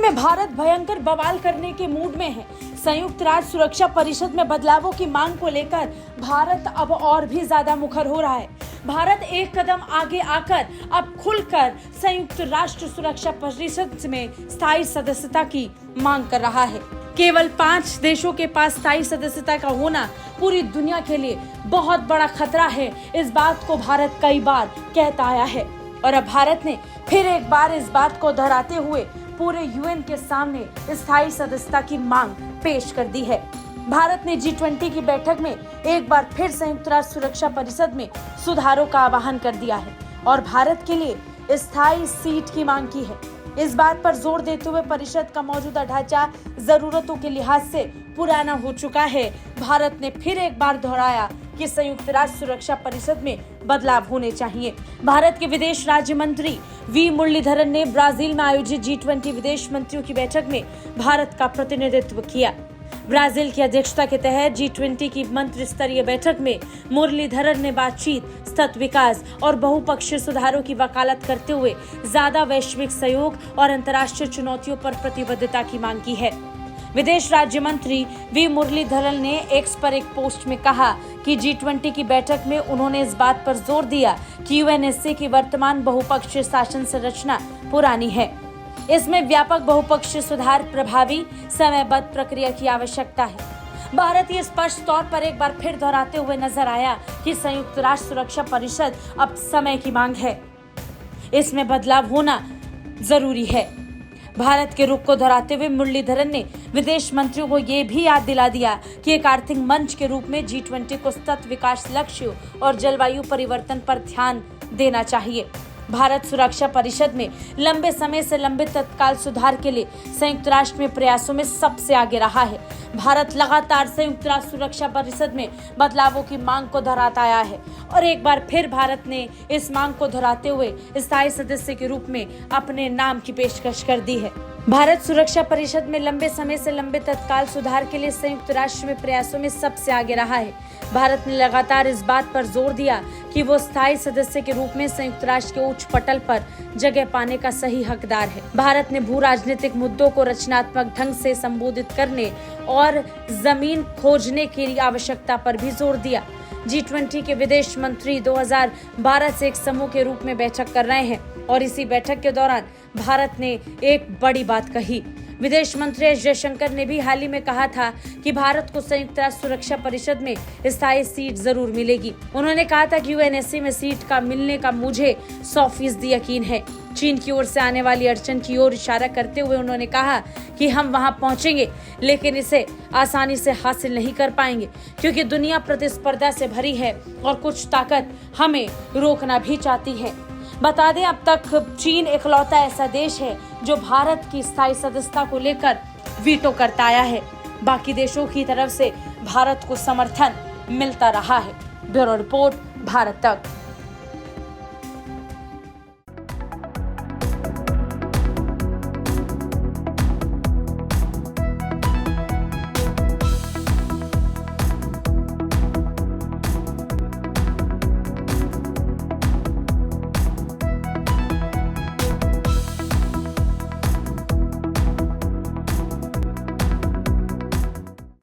में भारत भयंकर बवाल करने के मूड में है। संयुक्त राष्ट्र सुरक्षा परिषद में बदलावों की मांग को लेकर भारत अब और भी ज्यादा मुखर हो रहा है। भारत एक कदम आगे आकर अब खुलकर संयुक्त राष्ट्र सुरक्षा परिषद में स्थायी सदस्यता की मांग कर रहा है। केवल 5 देशों के पास स्थायी सदस्यता का होना पूरी दुनिया के लिए बहुत बड़ा खतरा है। इस बात को भारत कई बार कहता आया है और अब भारत ने फिर एक बार इस बात को दोहराते हुए पूरे यूएन के सामने स्थायी सदस्यता की मांग पेश कर दी है। भारत ने G20 की बैठक में एक बार फिर संयुक्त राष्ट्र सुरक्षा परिषद में सुधारों का आह्वान कर दिया है और भारत के लिए स्थायी सीट की मांग की है। इस बात पर जोर देते हुए परिषद का मौजूदा ढांचा जरूरतों के लिहाज से पुराना हो चुका है। भारत ने फिर एक बार दोहराया कि संयुक्त राष्ट्र सुरक्षा परिषद में बदलाव होने चाहिए। भारत के विदेश राज्य मंत्री वी मुरलीधरन ने ब्राजील में आयोजित G20 विदेश मंत्रियों की बैठक में भारत का प्रतिनिधित्व किया। ब्राजील की अध्यक्षता के तहत G20 की मंत्री स्तरीय बैठक में मुरलीधरन ने बातचीत, सतत विकास और बहुपक्षीय सुधारों की वकालत करते हुए ज्यादा वैश्विक सहयोग और अंतर्राष्ट्रीय चुनौतियों पर प्रतिबद्धता की मांग की है। विदेश राज्य मंत्री वी मुरलीधरन ने एक्स पर एक पोस्ट में कहा कि G20 की बैठक में उन्होंने इस बात पर जोर दिया कि यूएनएससी की वर्तमान बहुपक्षीय शासन संरचना पुरानी है। इसमें व्यापक बहुपक्षीय सुधार, प्रभावी समयबद्ध प्रक्रिया की आवश्यकता है। भारत ये स्पष्ट तौर पर एक बार फिर दोहराते हुए नजर आया कि संयुक्त राष्ट्र सुरक्षा परिषद अब समय की मांग है। इसमें बदलाव होना जरूरी है। भारत के रुख को दोहराते हुए मुरलीधरन ने विदेश मंत्रियों को ये भी याद दिला दिया कि एक आर्थिक मंच के रूप में G20 को सतत विकास लक्ष्यों और जलवायु परिवर्तन पर ध्यान देना चाहिए। भारत सुरक्षा परिषद में लंबे समय से लंबित तत्काल सुधार के लिए संयुक्त राष्ट्र में प्रयासों में सबसे आगे रहा है। भारत लगातार संयुक्त राष्ट्र सुरक्षा परिषद में बदलावों की मांग को दोहराता आया है और एक बार फिर भारत ने इस मांग को दोहराते हुए स्थायी सदस्य के रूप में अपने नाम की पेशकश कर दी है। भारत सुरक्षा परिषद में लंबे समय से लंबे तत्काल सुधार के लिए संयुक्त राष्ट्र में प्रयासों में सबसे आगे रहा है। भारत ने लगातार इस बात पर जोर दिया कि वो स्थायी सदस्य के रूप में संयुक्त राष्ट्र के उच्च पटल पर जगह पाने का सही हकदार है। भारत ने भू राजनीतिक मुद्दों को रचनात्मक ढंग से संबोधित करने और जमीन खोजने की आवश्यकता पर भी जोर दिया। G20 के विदेश मंत्री 2012 से एक समूह के रूप में बैठक कर रहे हैं और इसी बैठक के दौरान भारत ने एक बड़ी बात कही। विदेश मंत्री एस जयशंकर ने भी हाल ही में कहा था कि भारत को संयुक्त राष्ट्र सुरक्षा परिषद में स्थायी सीट जरूर मिलेगी। उन्होंने कहा था कि यूएनएससी में सीट का मिलने का मुझे 100% यकीन है। चीन की ओर से आने वाली अड़चन की ओर इशारा करते हुए उन्होंने कहा कि हम वहां पहुंचेंगे, लेकिन इसे आसानी से हासिल नहीं कर पाएंगे क्योंकि दुनिया प्रतिस्पर्धा से भरी है और कुछ ताकत हमें रोकना भी चाहती है। बता दें, अब तक चीन इकलौता ऐसा देश है जो भारत की स्थायी सदस्यता को लेकर वीटो करता आया है। बाकी देशों की तरफ से भारत को समर्थन मिलता रहा है। ब्यूरो रिपोर्ट, भारत तक।